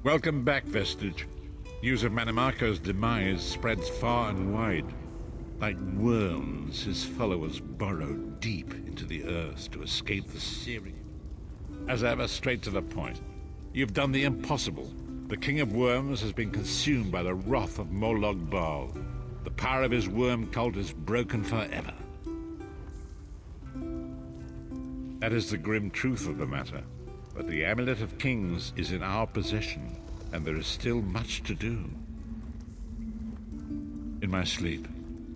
Welcome back, Vestige. News of Manimarco's demise spreads far and wide. Like worms, his followers burrow deep into the earth to escape the searing. As ever, straight to the point. You've done the impossible. The king of worms has been consumed by the wrath of Molog Balу. The power of his worm cult is broken forever. That is the grim truth of the matter. But the Amulet of Kings is in our possession, and there is still much to do. In my sleep,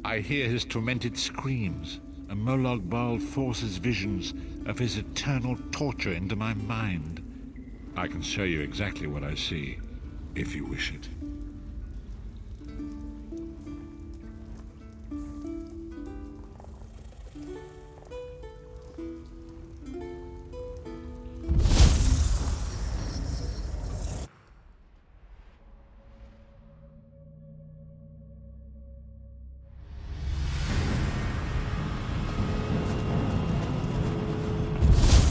I hear his tormented screams, and Molog Balу forces visions of his eternal torture into my mind. I can show you exactly what I see, if you wish it.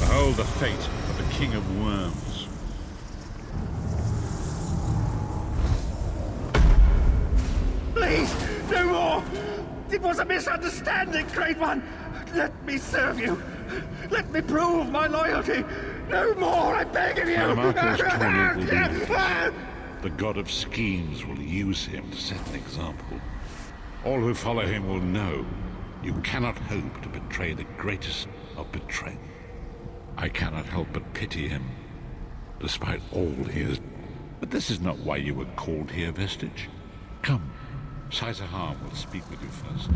Behold the fate of the King of Worms. Please, no more! It was a misunderstanding, Great One! Let me serve you! Let me prove my loyalty! No more, I beg of you! Manimarco's torment will be yours. The god of schemes will use him to set an example. All who follow him will know you cannot hope to betray the greatest of betrayal. I cannot help but pity him, despite all he has. But this is not why you were called here, Vestige. Come, Sahan will speak with you first.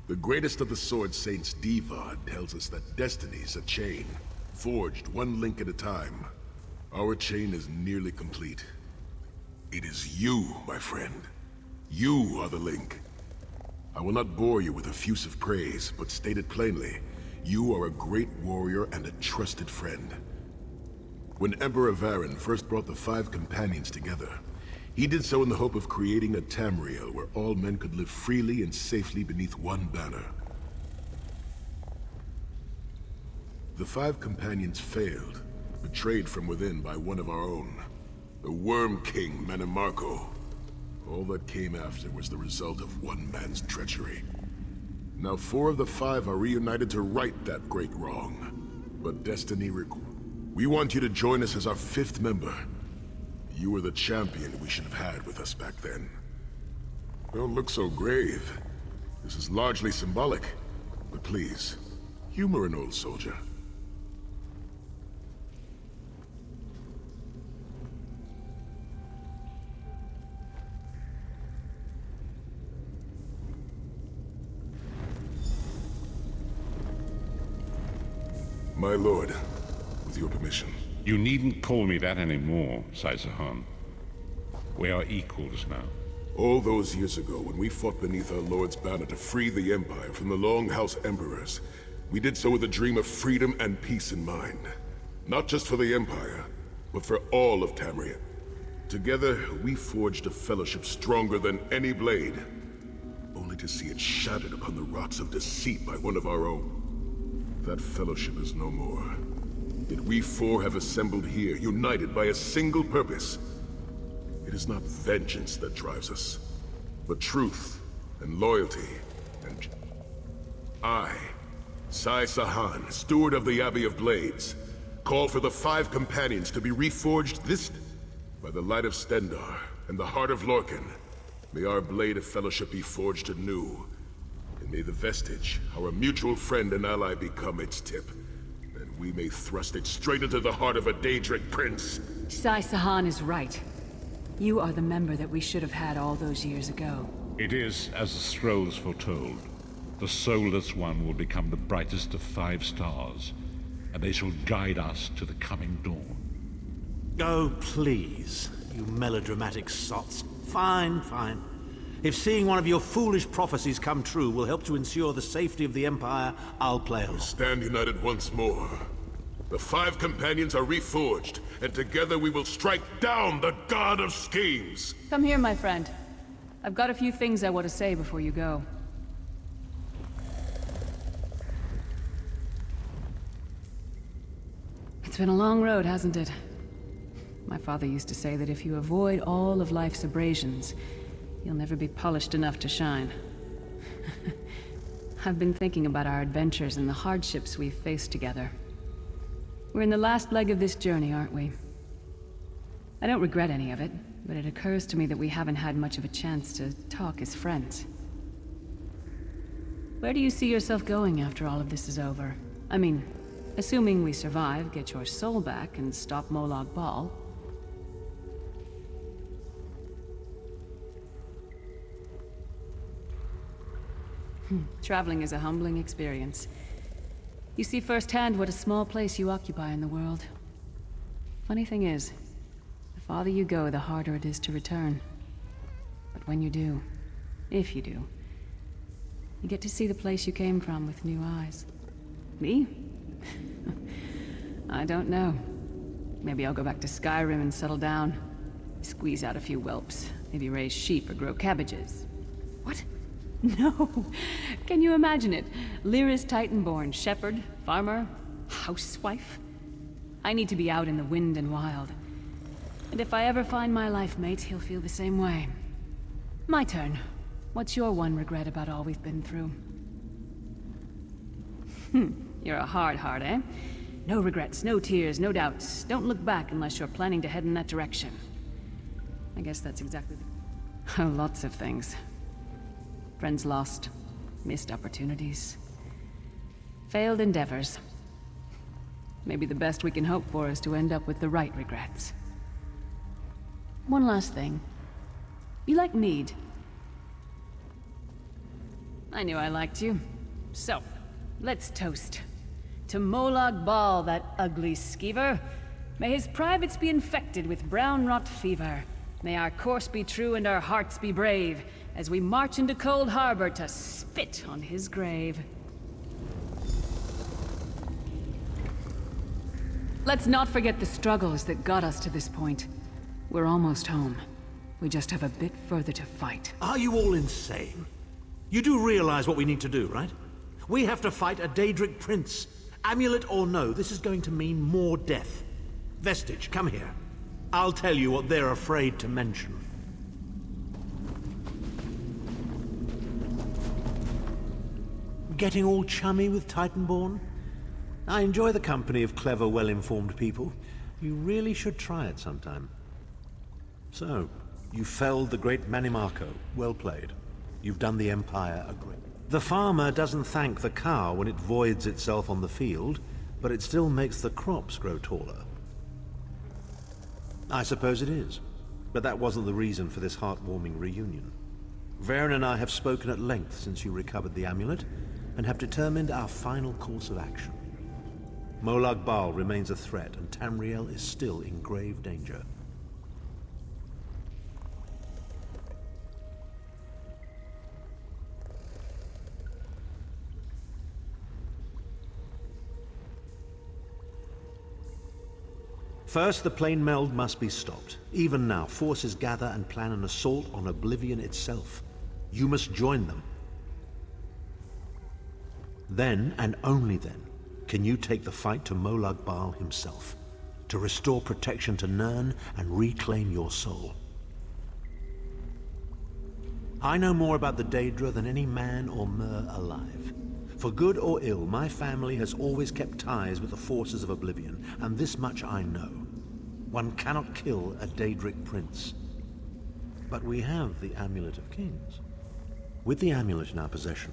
The greatest of the Sword Saints, Divad, tells us that destiny's a chain, forged one link at a time. Our chain is nearly complete. It is you, my friend. You are the link. I will not bore you with effusive praise, but state it plainly. You are a great warrior and a trusted friend. When Emperor Varen first brought the 5 companions together, he did so in the hope of creating a Tamriel where all men could live freely and safely beneath one banner. The 5 companions failed, betrayed from within by one of our own, the Worm King Manimarco. All that came after was the result of one man's treachery. Now 4 of the 5 are reunited to right that great wrong. But destiny we want you to join us as our 5th member. You were the champion we should have had with us back then. Don't look so grave. This is largely symbolic. But please, humor an old soldier. My lord, with your permission. You needn't call me that anymore, Sahan. We are equals now. All those years ago, when we fought beneath our Lord's banner to free the Empire from the Longhouse Emperors, we did so with a dream of freedom and peace in mind. Not just for the Empire, but for all of Tamriel. Together, we forged a fellowship stronger than any blade, only to see it shattered upon the rocks of deceit by one of our own. That fellowship is no more. Yet we 4 have assembled here, united by a single purpose. It is not vengeance that drives us, but truth and loyalty and... I, Sahan, steward of the Abbey of Blades, call for the 5 companions to be reforged this... by the light of Stendarr and the heart of Lorcan. May our blade of fellowship be forged anew, and may the Vestige, our mutual friend and ally, become its tip. We may thrust it straight into the heart of a Daedric prince. Sahan is right. You are the member that we should have had all those years ago. It is as the scrolls foretold. The soulless one will become the brightest of 5 stars, and they shall guide us to the coming dawn. Oh, please, you melodramatic sots. Fine, fine. If seeing one of your foolish prophecies come true will help to ensure the safety of the Empire, I'll play along. Stand united once more. The 5 companions are reforged, and together we will strike down the god of schemes! Come here, my friend. I've got a few things I want to say before you go. It's been a long road, hasn't it? My father used to say that if you avoid all of life's abrasions, you'll never be polished enough to shine. I've been thinking about our adventures and the hardships we've faced together. We're in the last leg of this journey, aren't we? I don't regret any of it, but it occurs to me that we haven't had much of a chance to talk as friends. Where do you see yourself going after all of this is over? I mean, assuming we survive, get your soul back, and stop Molog Bal. Traveling is a humbling experience. You see firsthand what a small place you occupy in the world. Funny thing is, the farther you go, the harder it is to return. But when you do, if you do, you get to see the place you came from with new eyes. Me? I don't know. Maybe I'll go back to Skyrim and settle down. Squeeze out a few whelps. Maybe raise sheep or grow cabbages. What? No. Can you imagine it? Lyra's Titan-born shepherd, farmer, housewife. I need to be out in the wind and wild. And if I ever find my life mate, he'll feel the same way. My turn. What's your one regret about all we've been through? You're a hard heart, eh? No regrets, no tears, no doubts. Don't look back unless you're planning to head in that direction. I guess that's exactly the... Oh, lots of things. Friends lost, missed opportunities, failed endeavors. Maybe the best we can hope for is to end up with the right regrets. One last thing. You like mead? I knew I liked you. So, let's toast. To Molog Bal, that ugly skeever. May his privates be infected with brown rot fever. May our course be true and our hearts be brave, as we march into Cold Harbor to spit on his grave. Let's not forget the struggles that got us to this point. We're almost home. We just have a bit further to fight. Are you all insane? You do realize what we need to do, right? We have to fight a Daedric prince. Amulet or no, this is going to mean more death. Vestige, come here. I'll tell you what they're afraid to mention. Getting all chummy with Titanborn? I enjoy the company of clever, well-informed people. You really should try it sometime. So, you felled the great Manimarco. Well played. You've done the Empire a great... The farmer doesn't thank the cow when it voids itself on the field, but it still makes the crops grow taller. I suppose it is, but that wasn't the reason for this heartwarming reunion. Varen and I have spoken at length since you recovered the amulet, and have determined our final course of action. Molog Bal remains a threat, and Tamriel is still in grave danger. First, the plane meld must be stopped. Even now, forces gather and plan an assault on Oblivion itself. You must join them. Then, and only then, can you take the fight to Molog Bal himself, to restore protection to Nirn and reclaim your soul. I know more about the Daedra than any man or mer alive. For good or ill, my family has always kept ties with the forces of Oblivion, and this much I know. One cannot kill a Daedric prince. But we have the Amulet of Kings. With the amulet in our possession,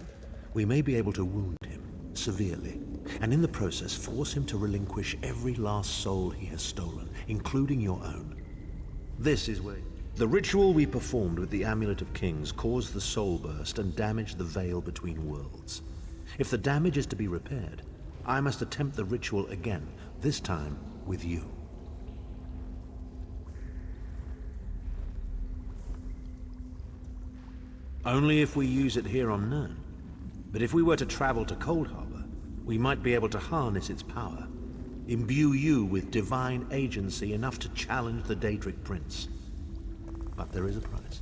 we may be able to wound him severely, and in the process force him to relinquish every last soul he has stolen, including your own. This is where... The ritual we performed with the Amulet of Kings caused the soul burst and damaged the veil between worlds. If the damage is to be repaired, I must attempt the ritual again, this time with you. Only if we use it here on Nirn. But if we were to travel to Cold Harbor, we might be able to harness its power, imbue you with divine agency enough to challenge the Daedric Prince. But there is a price.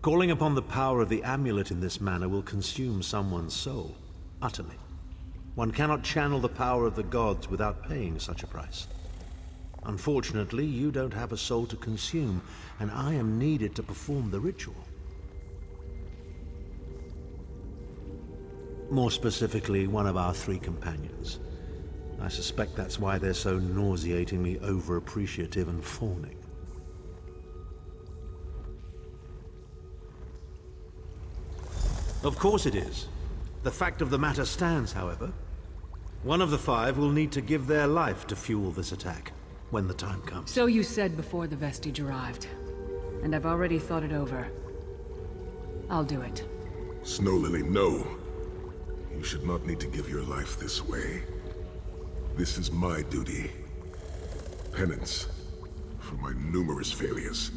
Calling upon the power of the amulet in this manner will consume someone's soul, utterly. One cannot channel the power of the gods without paying such a price. Unfortunately, you don't have a soul to consume, and I am needed to perform the ritual. More specifically, one of our 3 companions. I suspect that's why they're so nauseatingly over-appreciative and fawning. Of course it is. The fact of the matter stands, however. One of the 5 will need to give their life to fuel this attack, when the time comes. So you said before the vestige arrived. And I've already thought it over. I'll do it. Snow Lily, no. You should not need to give your life this way. This is my duty. Penance for my numerous failures.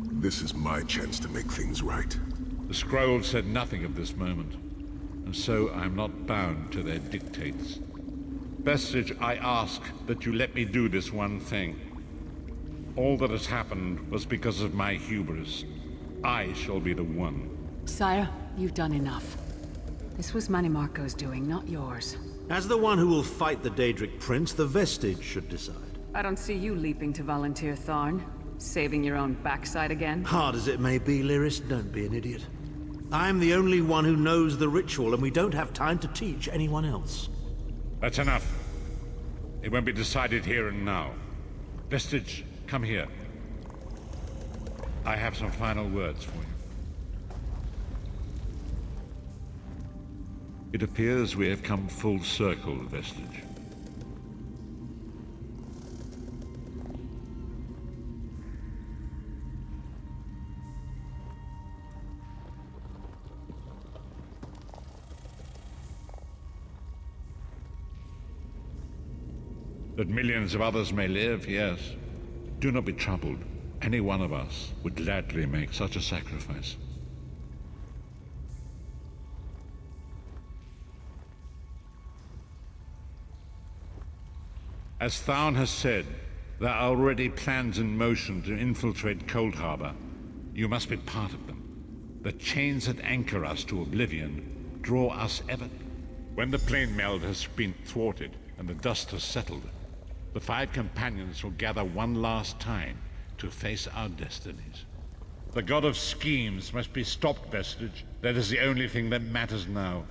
This is my chance to make things right. The scroll said nothing of this moment, and so I am not bound to their dictates. Vestige, I ask that you let me do this one thing. All that has happened was because of my hubris. I shall be the one. Sire, you've done enough. This was Manimarco's doing, not yours. As the one who will fight the Daedric Prince, the Vestige should decide. I don't see you leaping to volunteer, Tharn. Saving your own backside again? Hard as it may be, Lyris, don't be an idiot. I'm the only one who knows the ritual, and we don't have time to teach anyone else. That's enough. It won't be decided here and now. Vestige, come here. I have some final words for you. It appears we have come full circle, Vestige. That millions of others may live, yes. Do not be troubled. Any one of us would gladly make such a sacrifice. As Tharn has said, there are already plans in motion to infiltrate Cold Harbor. You must be part of them. The chains that anchor us to oblivion draw us ever. When the plane meld has been thwarted and the dust has settled, the 5 companions will gather one last time to face our destinies. The god of schemes must be stopped, Vestige. That is the only thing that matters now.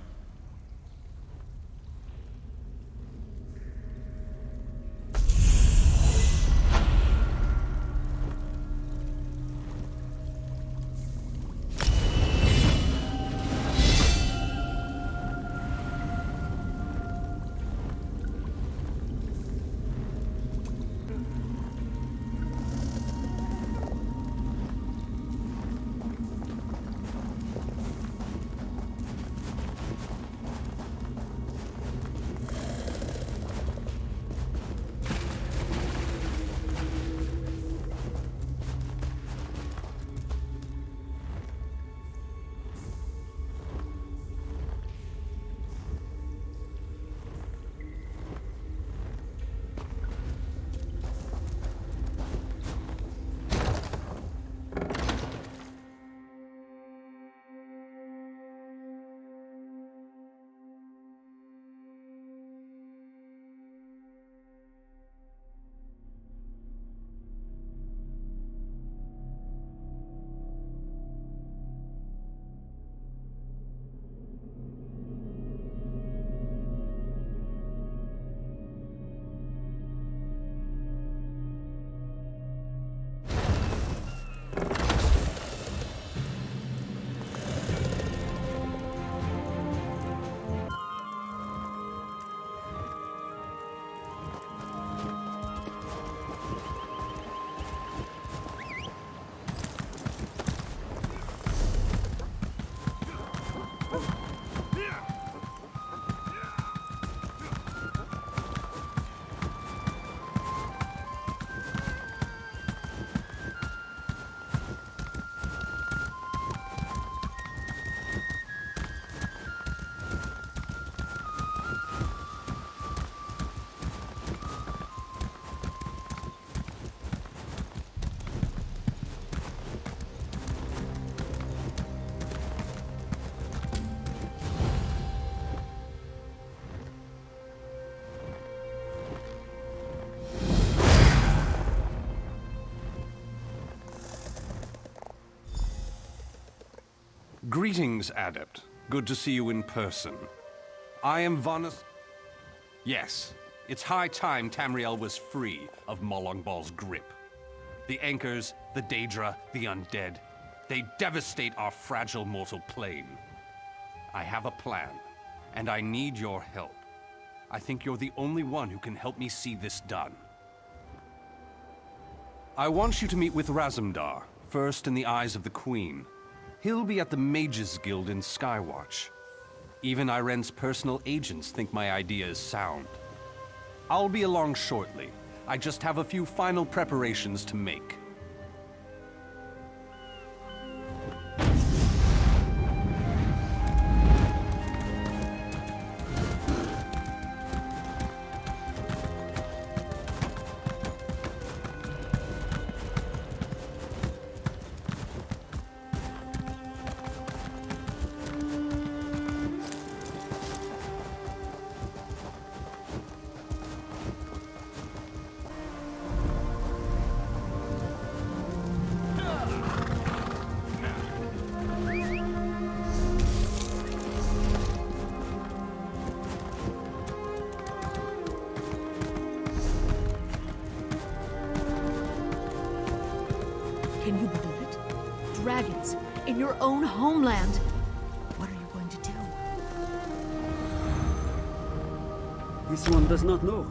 Greetings, Adept. Good to see you in person. I am Vanus... Yes, it's high time Tamriel was free of Molog Bal's grip. The Anchors, the Daedra, the Undead, they devastate our fragile mortal plane. I have a plan, and I need your help. I think you're the only one who can help me see this done. I want you to meet with Razumdar, first in the eyes of the Queen. He'll be at the Mages Guild in Skywatch. Even Iren's personal agents think my idea is sound. I'll be along shortly. I just have a few final preparations to make. Can you believe it? Dragons in your own homeland. What are you going to do? This one does not know.